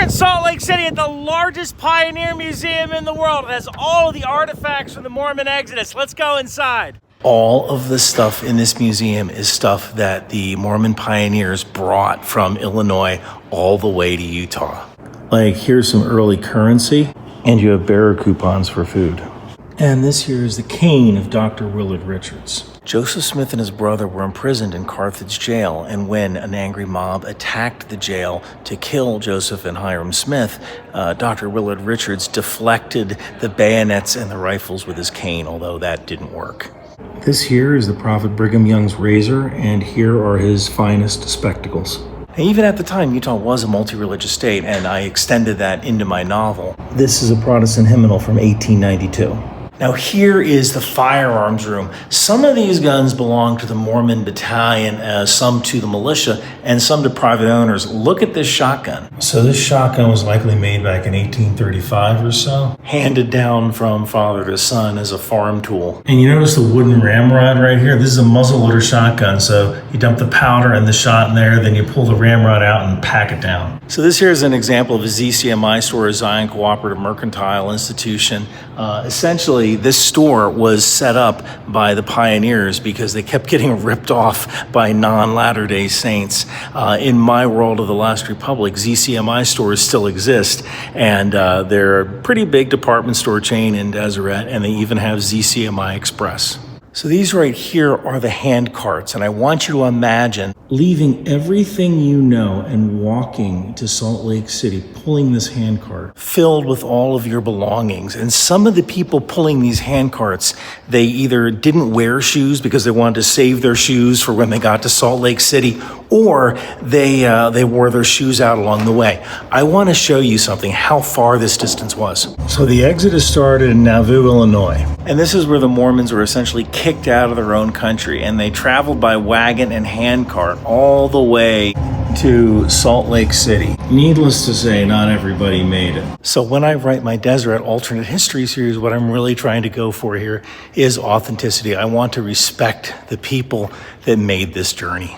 in Salt Lake City at the largest pioneer museum in the world. It has all of the artifacts from the Mormon Exodus. Let's go inside. All of the stuff in this museum is stuff that the Mormon pioneers brought from Illinois all the way to Utah. Like, here's some early currency, and you have bearer coupons for food. And this here is the cane of Dr. Willard Richards. Joseph Smith and his brother were imprisoned in Carthage jail, and when an angry mob attacked the jail to kill Joseph and Hiram Smith, Dr. Willard Richards deflected the bayonets and the rifles with his cane, although that didn't work. This here is the Prophet Brigham Young's razor, and here are his finest spectacles. Even at the time, Utah was a multi-religious state, and I extended that into my novel. This is a Protestant hymnal from 1892. Now here is the firearms room. Some of these guns belong to the Mormon battalion, some to the militia, and some to private owners. Look at this shotgun. So this shotgun was likely made back in 1835 or so, handed down from father to son as a farm tool. And you notice the wooden ramrod right here? This is a muzzleloader shotgun, so you dump the powder and the shot in there, then you pull the ramrod out and pack it down. So this here is an example of a ZCMI store, a Zion Cooperative Mercantile Institution. Essentially, this store was set up by the pioneers because they kept getting ripped off by non-Latter-day Saints. In my world of the last republic, ZCMI stores still exist, and they're a pretty big department store chain in Deseret, and they even have ZCMI Express. So these right here are the hand carts, and I want you to imagine leaving everything you know and walking to Salt Lake City, pulling this hand cart filled with all of your belongings. And some of the people pulling these hand carts, they either didn't wear shoes because they wanted to save their shoes for when they got to Salt Lake City, or they wore their shoes out along the way. I want to show you something, how far this distance was. So the Exodus started in Nauvoo, Illinois, and this is where the Mormons were essentially kicked out of their own country, and they traveled by wagon and hand cart all the way to Salt Lake City. Needless to say, not everybody made it. So when I write my Deseret alternate history series, what I'm really trying to go for here is authenticity. I want to respect the people that made this journey.